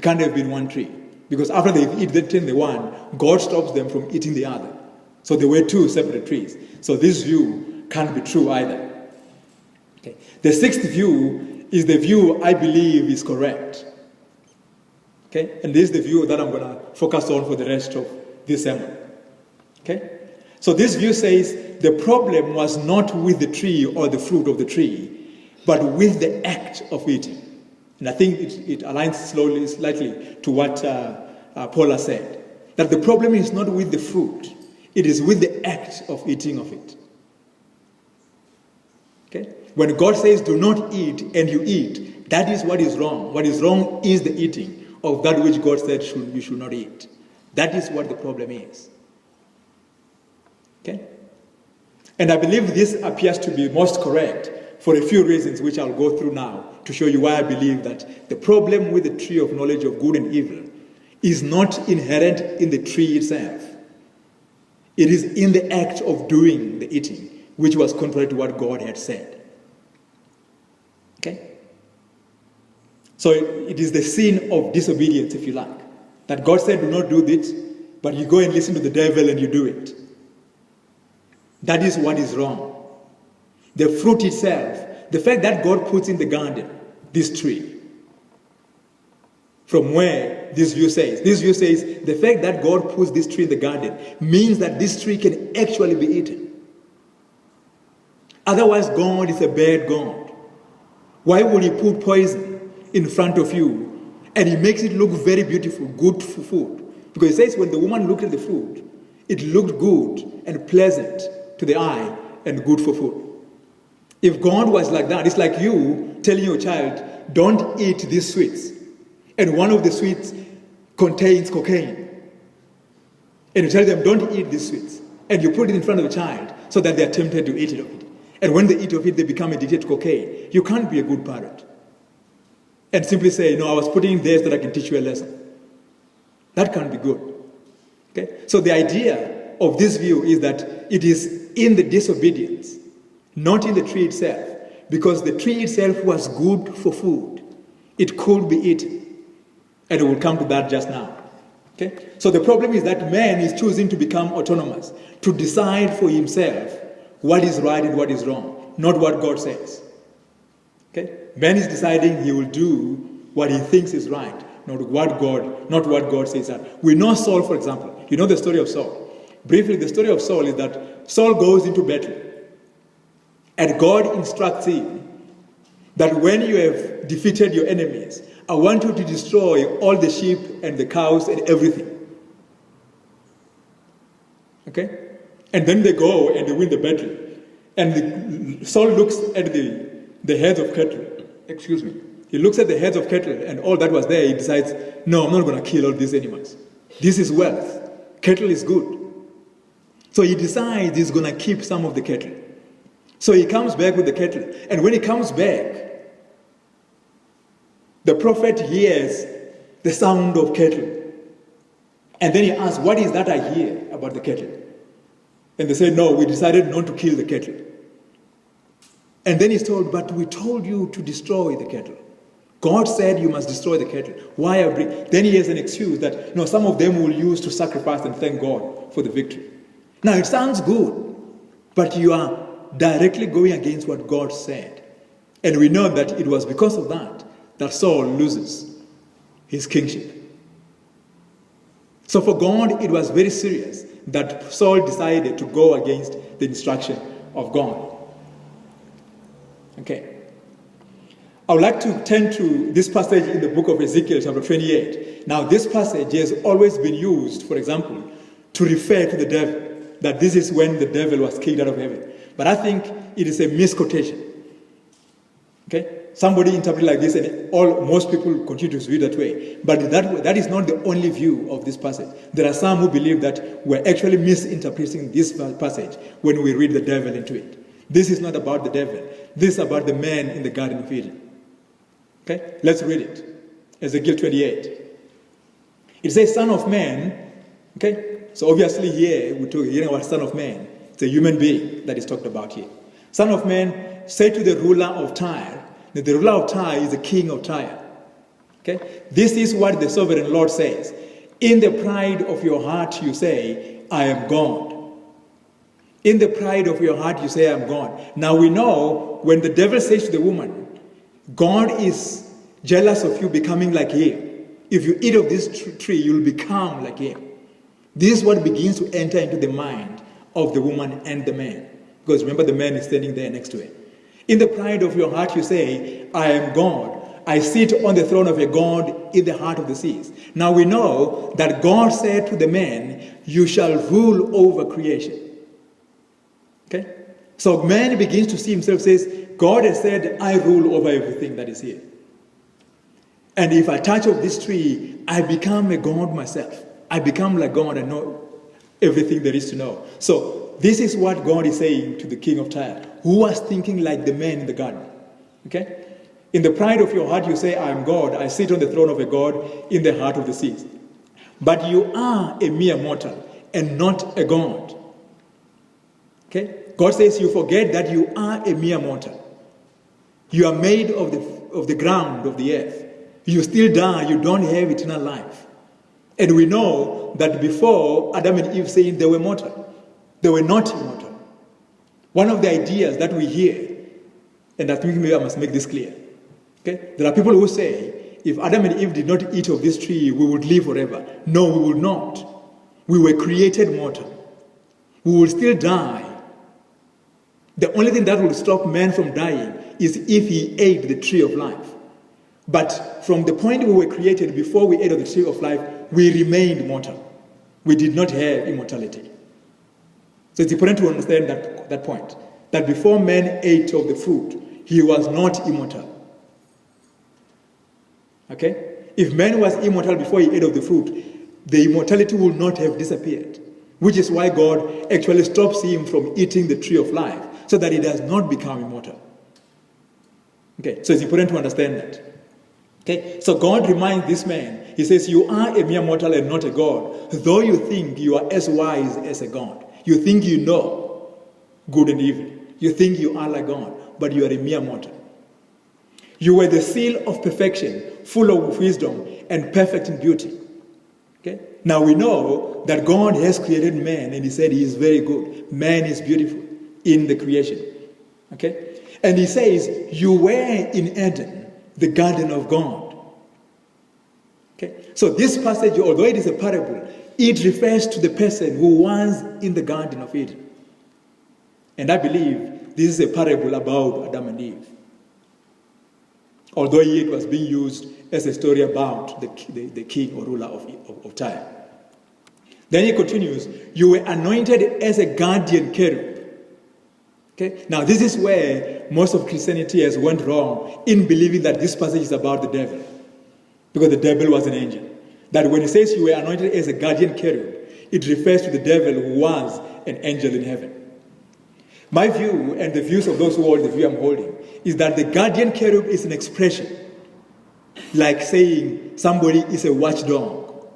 It can't have been one tree. Because after they eat the one, God stops them from eating the other. So there were two separate trees. So this view can't be true either. Okay. The sixth view is the view I believe is correct. Okay? And this is the view that I'm going to focus on for the rest of this sermon. Okay? So this view says the problem was not with the tree or the fruit of the tree, but with the act of eating. And I think it aligns slightly to what Paul has said. That the problem is not with the fruit, it is with the act of eating of it. Okay? When God says do not eat and you eat, that is what is wrong. What is wrong is the eating of that which God said you should not eat. That is what the problem is. Okay? And I believe this appears to be most correct for a few reasons which I'll go through now to show you why I believe that the problem with the tree of knowledge of good and evil is not inherent in the tree itself. It is in the act of doing the eating, which was contrary to what God had said. Okay? So it is the sin of disobedience, if you like. That God said, do not do this, but you go and listen to the devil and you do it. That is what is wrong. The fruit itself, the fact that God puts in the garden this tree, from where this view says the fact that God puts this tree in the garden means that this tree can actually be eaten. Otherwise, God is a bad God. Why would he put poison in front of you and he makes it look very beautiful, good for food? Because it says when the woman looked at the fruit, it looked good and pleasant to the eye and good for food. If God was like that, it's like you telling your child, don't eat these sweets. And one of the sweets contains cocaine. And you tell them, don't eat these sweets. And you put it in front of the child so that they are tempted to eat it of it. And when they eat of it, they become addicted to cocaine. You can't be a good parent. And simply say, no, I was putting it there so that I can teach you a lesson. That can't be good. Okay? So the idea of this view is that it is in the disobedience, not in the tree itself. Because the tree itself was good for food. It could be eaten. And we'll come to that just now. Okay? So the problem is that man is choosing to become autonomous, to decide for himself what is right and what is wrong, not what God says. Okay? Man is deciding he will do what he thinks is right, not what God says. We know Saul, for example. You know the story of Saul. Briefly, the story of Saul is that Saul goes into battle. And God instructs him that when you have defeated your enemies, I want you to destroy all the sheep and the cows and everything. Okay? And then they go and they win the battle. And Saul looks at the heads of cattle. Excuse me. He looks at the heads of cattle and all that was there. He decides, no, I'm not going to kill all these animals. This is wealth. Cattle is good. So he decides he's going to keep some of the cattle. So he comes back with the cattle. And when he comes back, the prophet hears the sound of cattle. And then he asks, what is that I hear about the cattle? And they say, no, we decided not to kill the cattle. And then he's told, but we told you to destroy the cattle. God said you must destroy the cattle. Why? Then he has an excuse that, no, some of them will use to sacrifice and thank God for the victory. Now, it sounds good, but you are directly going against what God said. And we know that it was because of that Saul loses his kingship. So for God, it was very serious that Saul decided to go against the instruction of God. Okay. I would like to turn to this passage in the book of Ezekiel, chapter 28. Now, this passage has always been used, for example, to refer to the devil, that this is when the devil was kicked out of heaven. But I think it is a misquotation. Okay? Somebody interpreted like this, and most people continue to view that way. But that is not the only view of this passage. There are some who believe that we're actually misinterpreting this passage when we read the devil into it. This is not about the devil. This is about the man in the Garden of Eden. Okay? Let's read it. Ezekiel 28. It says, Son of man. Okay? So obviously here, we're talking about Son of Man. It's a human being that is talked about here. Son of man, say to the ruler of Tyre, that the ruler of Tyre is the king of Tyre. Okay? This is what the sovereign Lord says. In the pride of your heart you say, I am God. In the pride of your heart you say, I am God. Now we know when the devil says to the woman, God is jealous of you becoming like him. If you eat of this tree, you'll become like him. This is what begins to enter into the mind of the woman and the man. Because remember, the man is standing there next to her. In the pride of your heart you say, I am God. I sit on the throne of a God in the heart of the seas. Now we know that God said to the man, you shall rule over creation. Okay? So man begins to see himself, says, God has said, I rule over everything that is here. And if I touch of this tree, I become a God myself. I become like God and know everything there is to know. So this is what God is saying to the king of Tyre, who was thinking like the man in the garden. Okay? In the pride of your heart you say, I am God. I sit on the throne of a God in the heart of the seas. But you are a mere mortal and not a God. Okay? God says you forget that you are a mere mortal. You are made of the ground, of the earth. You still die, you don't have eternal life. And we know that before Adam and Eve saying they were mortal, they were not immortal. One of the ideas that we hear, and I think maybe I must make this clear. Okay? There are people who say, if Adam and Eve did not eat of this tree, we would live forever. No, we will not. We were created mortal. We will still die. The only thing that will stop man from dying is if he ate the tree of life. But from the point we were created, before we ate of the tree of life, we remained mortal. We did not have immortality. So it's important to understand that point. That before man ate of the fruit, he was not immortal. Okay? If man was immortal before he ate of the fruit, the immortality would not have disappeared. Which is why God actually stops him from eating the tree of life, so that he does not become immortal. Okay? So it's important to understand that. Okay, so God reminds this man, he says, you are a mere mortal and not a God, though you think you are as wise as a God. You think you know good and evil. You think you are like God, but you are a mere mortal. You were the seal of perfection, full of wisdom and perfect in beauty. Okay? Now we know that God has created man and he said he is very good. Man is beautiful in the creation. Okay? And he says, you were in Eden, the garden of God. Okay? So this passage, although it is a parable, it refers to the person who was in the Garden of Eden. And I believe this is a parable about Adam and Eve. Although it was being used as a story about the king or ruler of Tyre. Then he continues, you were anointed as a guardian cherub. Okay? Now this is where most of Christianity has went wrong in believing that this passage is about the devil. Because the devil was an angel. That when it says you were anointed as a guardian cherub, it refers to the devil who was an angel in heaven. My view, and the views of those who hold the view I'm holding, is that the guardian cherub is an expression, like saying somebody is a watchdog.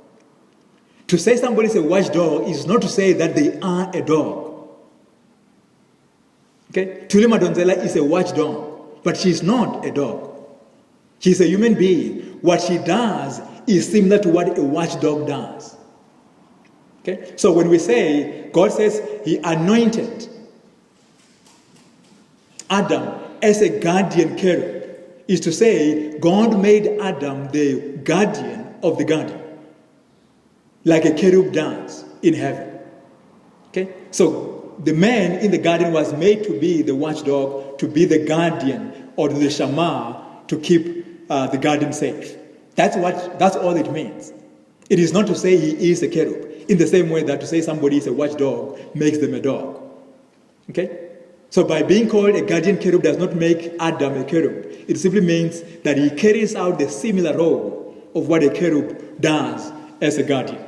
To say somebody is a watchdog is not to say that they are a dog. Okay? Tuli Madonsela is a watchdog, but she's not a dog. She's a human being. What she does is similar to what a watchdog does. Okay? So when we say, God says he anointed Adam as a guardian cherub, is to say God made Adam the guardian of the garden, like a cherub does in heaven. Okay? So the man in the garden was made to be the watchdog, to be the guardian, or the shamar, to keep the garden safe. That's all it means. It is not to say he is a cherub, in the same way that to say somebody is a watchdog makes them a dog. Okay? So by being called a guardian cherub does not make Adam a cherub. It simply means that he carries out the similar role of what a cherub does as a guardian.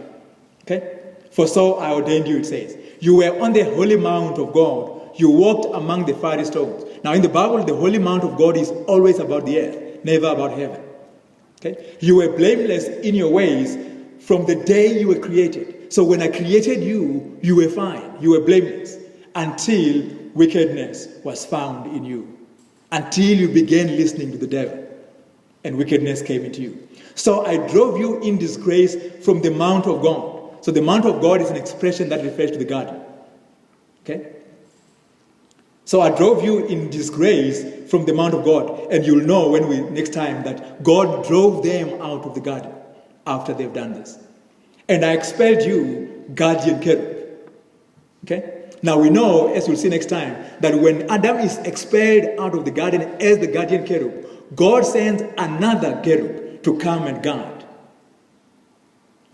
Okay? For so I ordained you, it says. You were on the holy mount of God. You walked among the fiery stones. Now in the Bible, the holy mount of God is always about the earth, never about heaven. Okay? You were blameless in your ways from the day you were created. So when I created you, you were fine. You were blameless until wickedness was found in you. Until you began listening to the devil and wickedness came into you. So I drove you in disgrace from the mount of God. So the mount of God is an expression that refers to the garden. Okay? So I drove you in disgrace from the mount of God. And you'll know next time that God drove them out of the garden after they've done this. And I expelled you, guardian cherub. Okay? Now we know, as we'll see next time, that when Adam is expelled out of the garden as the guardian cherub, God sends another cherub to come and guard.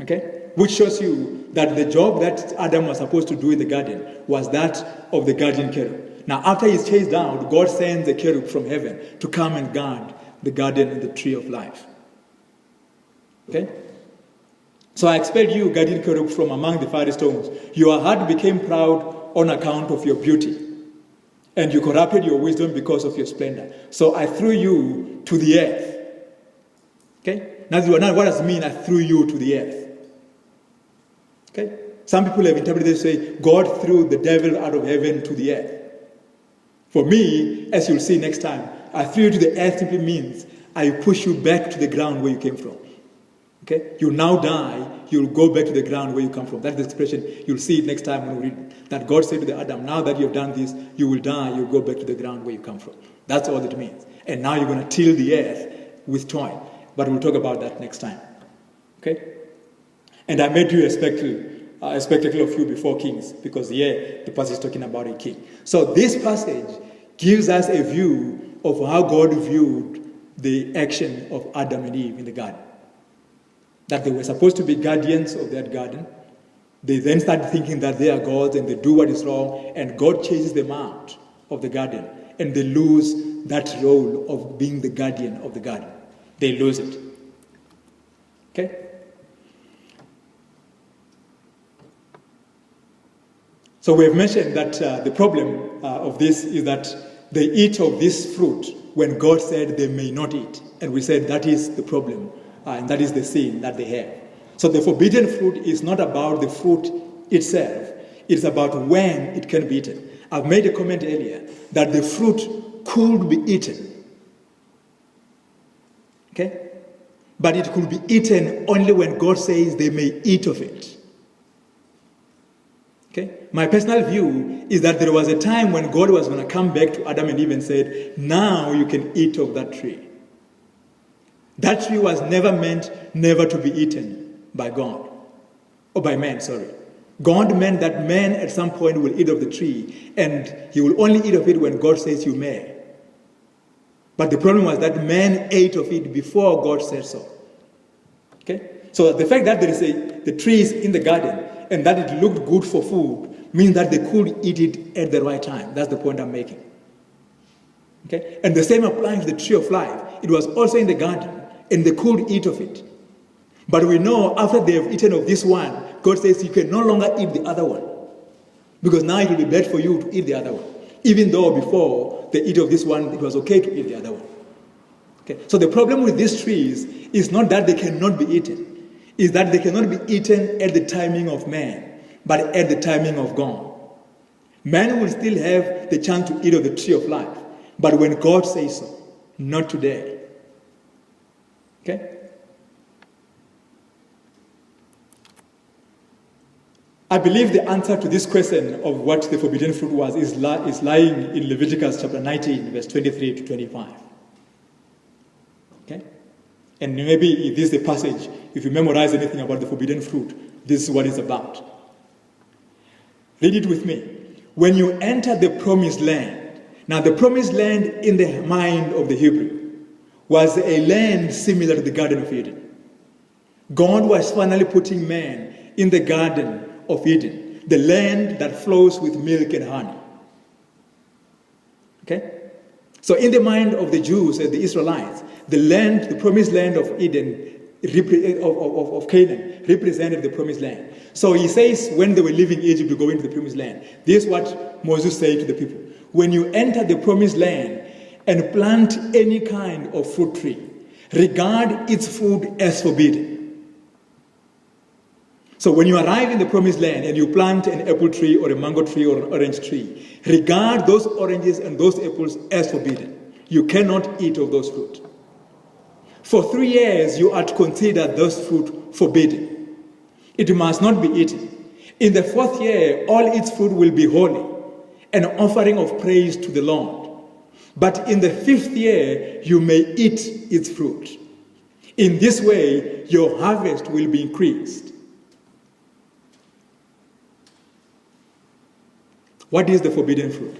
Okay? Which shows you that the job that Adam was supposed to do in the garden was that of the guardian cherub. Now, after he's chased out, God sends a cherub from heaven to come and guard the garden and the tree of life. Okay? So I expelled you, guardian cherub, from among the fiery stones. Your heart became proud on account of your beauty, and you corrupted your wisdom because of your splendor. So I threw you to the earth. Okay? Now, what does it mean I threw you to the earth? Okay? Some people have interpreted this to say, God threw the devil out of heaven to the earth. For me, as you'll see next time, I threw you to the earth simply means I push you back to the ground where you came from. Okay? You now die, you'll go back to the ground where you come from. That's the expression. You'll see it next time when we read that God said to the Adam, now that you've done this, you will die, you'll go back to the ground where you come from. That's all it means. And now you're going to till the earth with toil. But we'll talk about that next time. Okay? And I made you a spectacle of you before kings, because here the passage is talking about a king. So this passage gives us a view of how God viewed the action of Adam and Eve in the garden. That they were supposed to be guardians of that garden. They then start thinking that they are gods and they do what is wrong, and God chases them out of the garden, and they lose that role of being the guardian of the garden. They lose it. Okay? So we have mentioned that the problem of this is that they eat of this fruit when God said they may not eat. And we said that is the problem, and that is the sin that they have. So the forbidden fruit is not about the fruit itself. It's about when it can be eaten. I've made a comment earlier that the fruit could be eaten. Okay? But it could be eaten only when God says they may eat of it. Okay? My personal view is that there was a time when God was going to come back to Adam and Eve and said, now you can eat of that tree. That tree was never meant never to be eaten by God. Or by man, sorry. God meant that man at some point will eat of the tree, and he will only eat of it when God says you may. But the problem was that man ate of it before God said so. Okay? So the fact that the tree is in the garden and that it looked good for food means that they could eat it at the right time. That's the point I'm making. Okay? And the same applies to the tree of life. It was also in the garden and they could eat of it. But we know after they have eaten of this one, God says you can no longer eat the other one. Because now it will be bad for you to eat the other one. Even though before they eat of this one, it was okay to eat the other one. Okay? So the problem with these trees is not that they cannot be eaten. Is that they cannot be eaten at the timing of man, but at the timing of God. Man will still have the chance to eat of the tree of life, but when God says so, not today. Okay? I believe the answer to this question of what the forbidden fruit was is lying in Leviticus chapter 19, verse 23 to 25. Okay? And maybe this is the passage, if you memorize anything about the forbidden fruit, this is what it's about. Read it with me. When you enter the promised land, now the promised land in the mind of the Hebrew was a land similar to the Garden of Eden. God was finally putting man in the Garden of Eden, the land that flows with milk and honey. Okay? So in the mind of the Jews and the Israelites, the land, the promised land of Eden, of Canaan, represented the promised land. So he says when they were leaving Egypt to go into the promised land, this is what Moses said to the people. When you enter the promised land and plant any kind of fruit tree, regard its fruit as forbidden. So when you arrive in the promised land and you plant an apple tree or a mango tree or an orange tree, regard those oranges and those apples as forbidden. You cannot eat of those fruit. For 3 years you are to consider those fruit forbidden. It must not be eaten. In the 4th year, all its fruit will be holy, an offering of praise to the Lord. But in the 5th year, you may eat its fruit. In this way, your harvest will be increased. What is the forbidden fruit?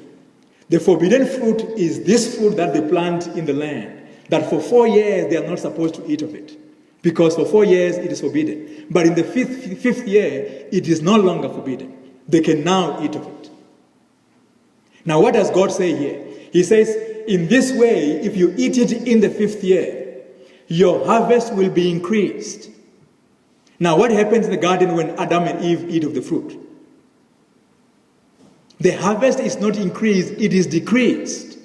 The forbidden fruit is this fruit that they plant in the land, that for 4 years they are not supposed to eat of it, because for 4 years it is forbidden. But in the fifth year, it is no longer forbidden. They can now eat of it. Now, what does God say here? He says, in this way, if you eat it in the 5th year, your harvest will be increased. Now, what happens in the garden when Adam and Eve eat of the fruit? The harvest is not increased, it is decreased.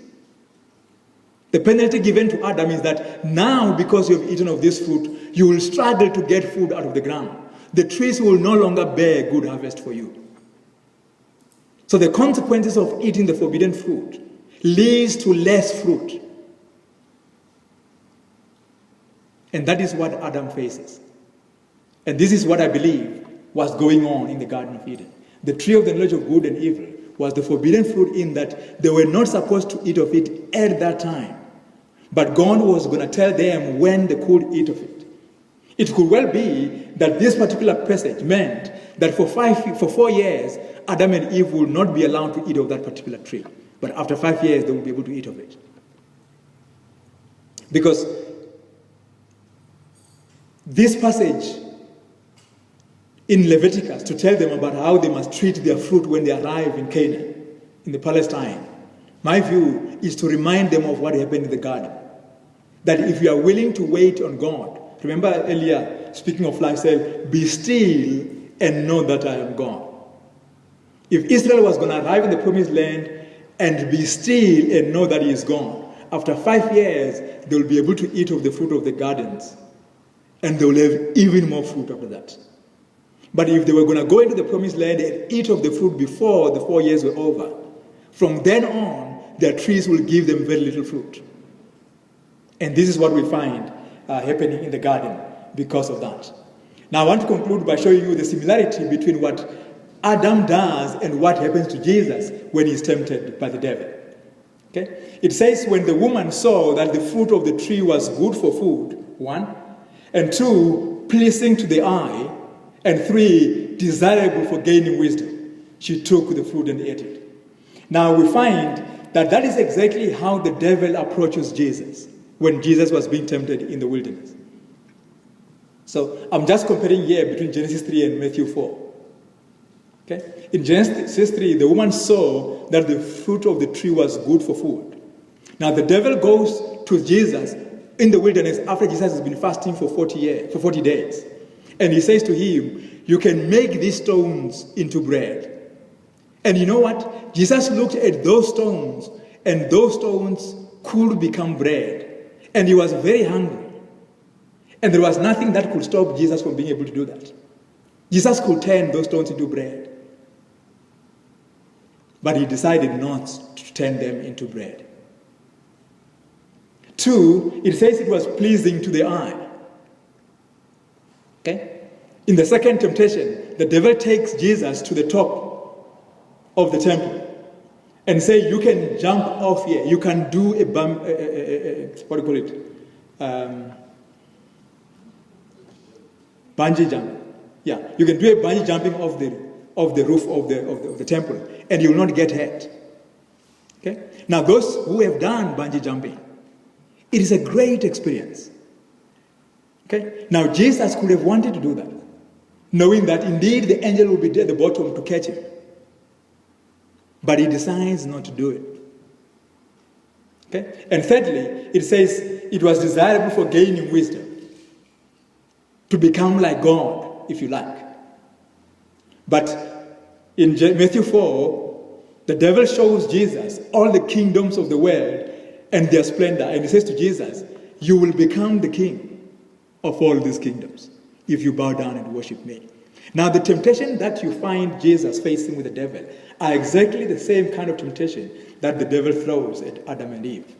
The penalty given to Adam is that now, because you have eaten of this fruit, you will struggle to get food out of the ground. The trees will no longer bear good harvest for you. So the consequences of eating the forbidden fruit leads to less fruit. And that is what Adam faces. And this is what I believe was going on in the Garden of Eden. The tree of the knowledge of good and evil was the forbidden fruit in that they were not supposed to eat of it at that time. But God was going to tell them when they could eat of it. It could well be that this particular passage meant that for 4 years, Adam and Eve will not be allowed to eat of that particular tree. But after 5 years, they will be able to eat of it. Because this passage in Leviticus to tell them about how they must treat their fruit when they arrive in Canaan, in the Palestine, my view is to remind them of what happened in the garden. That if you are willing to wait on God, remember earlier, speaking of life, said, be still and know that I am God. If Israel was going to arrive in the promised land and be still and know that he is God, after 5 years, they will be able to eat of the fruit of the gardens. And they will have even more fruit after that. But if they were going to go into the promised land and eat of the fruit before the 4 years were over, from then on, their trees will give them very little fruit. And this is what we find happening in the garden because of that. Now, I want to conclude by showing you the similarity between what Adam does and what happens to Jesus when he's tempted by the devil. Okay? It says, when the woman saw that the fruit of the tree was good for food, 1, and 2, pleasing to the eye, and 3, desirable for gaining wisdom, she took the fruit and ate it. Now we find that that is exactly how the devil approaches Jesus when Jesus was being tempted in the wilderness. So I'm just comparing here between Genesis 3 and Matthew 4. Okay? In Genesis 3, the woman saw that the fruit of the tree was good for food. Now the devil goes to Jesus in the wilderness after Jesus has been fasting for 40 days. And he says to him, you can make these stones into bread. And you know what? Jesus looked at those stones, and those stones could become bread. And he was very hungry. And there was nothing that could stop Jesus from being able to do that. Jesus could turn those stones into bread. But he decided not to turn them into bread. 2, it says it was pleasing to the eye. Okay? In the second temptation, the devil takes Jesus to the top of the temple and say, you can jump off here. You can do what do you call it? Bungee jump. Yeah, you can do a bungee jumping off the roof of the temple, and you will not get hurt. Okay? Now, those who have done bungee jumping, it is a great experience. Okay? Now, Jesus could have wanted to do that, knowing that indeed the angel will be at the bottom to catch him. But he decides not to do it. Okay? And thirdly, it says it was desirable for gaining wisdom, to become like God, if you like. But in Matthew 4, the devil shows Jesus all the kingdoms of the world and their splendor. And he says to Jesus, you will become the king of all these kingdoms if you bow down and worship me. Now, the temptation that you find Jesus facing with the devil are exactly the same kind of temptation that the devil throws at Adam and Eve.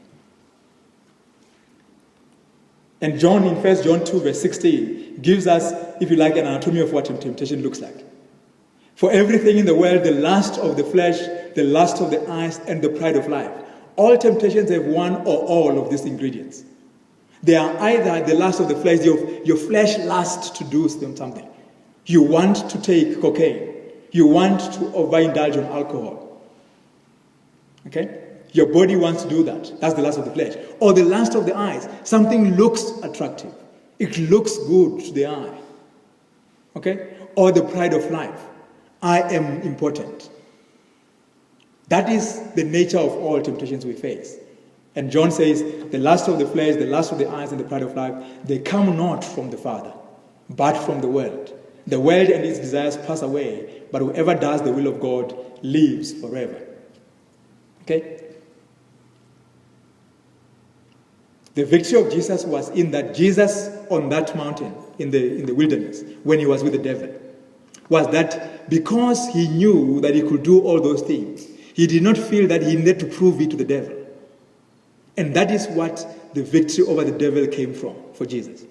And John, in 1 John 2, verse 16, gives us, if you like, an anatomy of what temptation looks like. For everything in the world, the lust of the flesh, the lust of the eyes, and the pride of life, all temptations have one or all of these ingredients. They are either the lust of the flesh, your flesh lusts to do something. You want to take cocaine. You want to overindulge on alcohol. Okay? Your body wants to do that. That's the lust of the flesh. Or the lust of the eyes. Something looks attractive. It looks good to the eye. Okay? Or the pride of life. I am important. That is the nature of all temptations we face. And John says, the lust of the flesh, the lust of the eyes, and the pride of life, they come not from the Father, but from the world. The world and its desires pass away, but whoever does the will of God lives forever. Okay? The victory of Jesus was in that Jesus on that mountain in the wilderness, when he was with the devil, was that because he knew that he could do all those things, he did not feel that he needed to prove it to the devil. And that is what the victory over the devil came from for Jesus.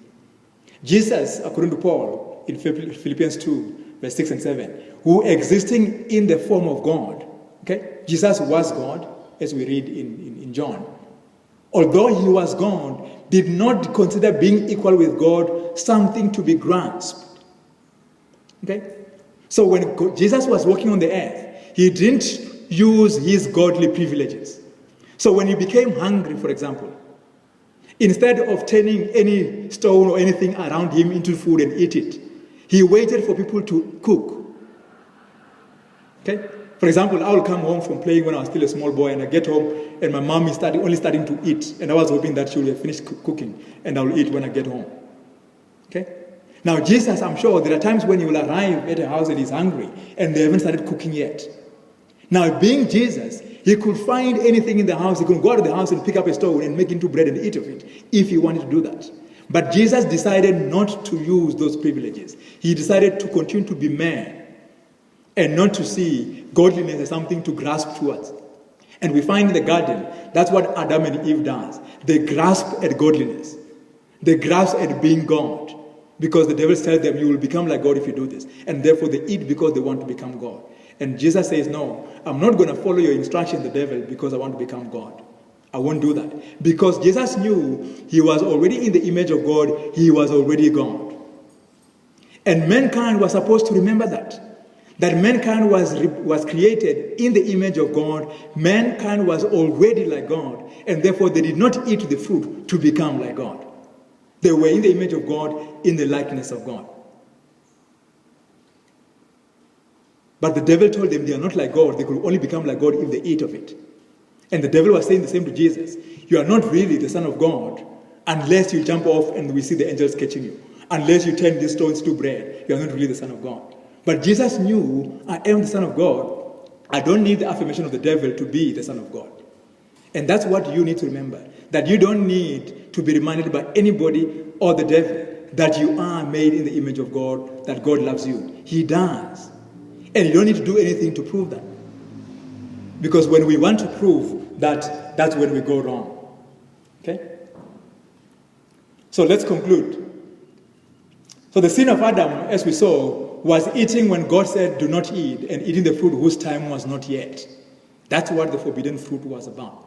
Jesus, according to Paul, in Philippians 2, verse 6 and 7, who existing in the form of God, okay? Jesus was God, as we read in John. Although he was God, did not consider being equal with God something to be grasped. Okay? So when Jesus was walking on the earth, he didn't use his godly privileges. So when he became hungry, for example, instead of turning any stone or anything around him into food and eat it, he waited for people to cook. Okay? For example, I will come home from playing when I was still a small boy, and I get home and my mom is only starting to eat, and I was hoping that she will have finished cooking and I will eat when I get home. Okay? Now Jesus, I'm sure there are times when he will arrive at a house and he's hungry and they haven't started cooking yet. Now being Jesus, he could find anything in the house. He could go out of the house and pick up a stone and make into bread and eat of it if he wanted to do that. But Jesus decided not to use those privileges. He decided to continue to be man and not to see godliness as something to grasp towards. And we find in the garden, that's what Adam and Eve does. They grasp at godliness. They grasp at being God. Because the devil tells them, you will become like God if you do this. And therefore they eat because they want to become God. And Jesus says, no, I'm not going to follow your instruction, the devil, because I want to become God. I won't do that. Because Jesus knew he was already in the image of God. He was already God. And mankind was supposed to remember that. That mankind was created in the image of God. Mankind was already like God. And therefore they did not eat the fruit to become like God. They were in the image of God, in the likeness of God. But the devil told them they are not like God. They could only become like God if they eat of it. And the devil was saying the same to Jesus. You are not really the Son of God unless you jump off and we see the angels catching you. Unless you turn these stones to bread, you are not really the Son of God. But Jesus knew, I am the Son of God. I don't need the affirmation of the devil to be the Son of God. And that's what you need to remember. That you don't need to be reminded by anybody or the devil that you are made in the image of God, that God loves you. He does. And you don't need to do anything to prove that. Because when we want to prove that, that's when we go wrong. Okay? So let's conclude. So the sin of Adam, as we saw, was eating when God said, do not eat, and eating the fruit whose time was not yet. That's what the forbidden fruit was about.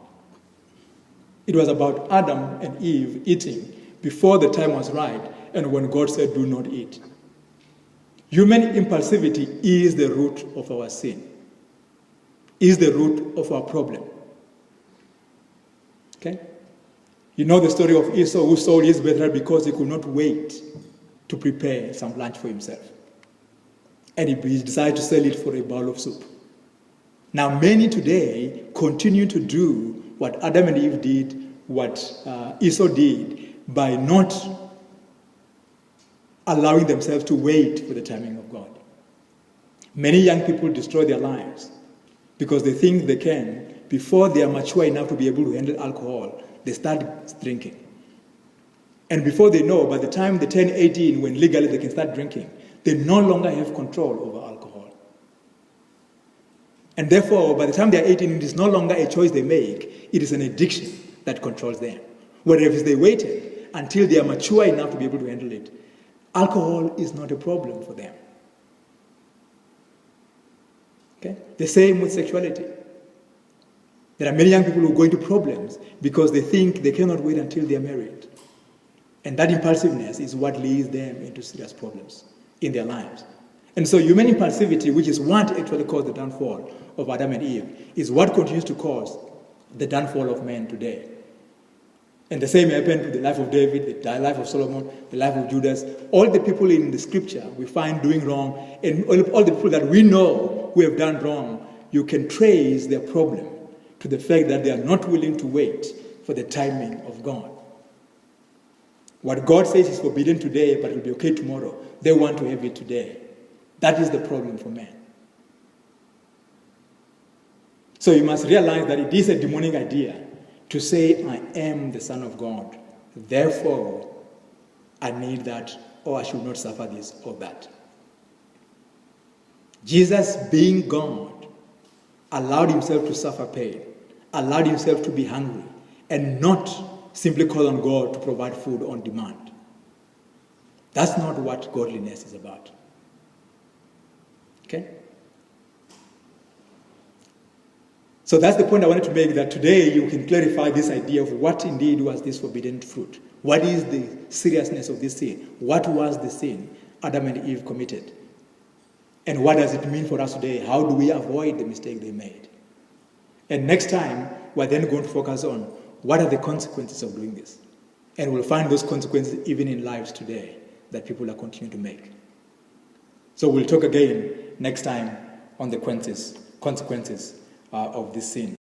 It was about Adam and Eve eating before the time was right, and when God said, do not eat. Human impulsivity is the root of our sin, is the root of our problem. Okay? You know the story of Esau, who sold his birthright because he could not wait to prepare some lunch for himself. And he decided to sell it for a bowl of soup. Now many today continue to do what Adam and Eve did, what Esau did, by not allowing themselves to wait for the timing of God. Many young people destroy their lives because they think they can, before they are mature enough to be able to handle alcohol, they start drinking. And before they know, by the time they turn 18, when legally they can start drinking, they no longer have control over alcohol. And therefore, by the time they're 18, it is no longer a choice they make. It is an addiction that controls them. Whereas if they waited until they are mature enough to be able to handle it. Alcohol is not a problem for them. Okay? The same with sexuality. There are many young people who go into problems because they think they cannot wait until they are married. And that impulsiveness is what leads them into serious problems in their lives. And so human impulsivity, which is what actually caused the downfall of Adam and Eve, is what continues to cause the downfall of man today. And the same happened with the life of David, the life of Solomon, the life of Judas. All the people in the scripture we find doing wrong, and all the people that we know who have done wrong, you can trace their problem to the fact that they are not willing to wait for the timing of God. What God says is forbidden today, but it will be okay tomorrow. They want to have it today. That is the problem for man. So you must realize that it is a demonic idea to say, I am the Son of God. Therefore, I need that, or I should not suffer this or that. Jesus, being God, allowed himself to suffer pain, allowed himself to be hungry, and not simply call on God to provide food on demand. That's not what godliness is about. Okay? So that's the point I wanted to make, that today you can clarify this idea of what indeed was this forbidden fruit. What is the seriousness of this sin? What was the sin Adam and Eve committed? And what does it mean for us today? How do we avoid the mistake they made? And next time, we're then going to focus on what are the consequences of doing this. And we'll find those consequences even in lives today that people are continuing to make. So we'll talk again next time on the consequences of this sin.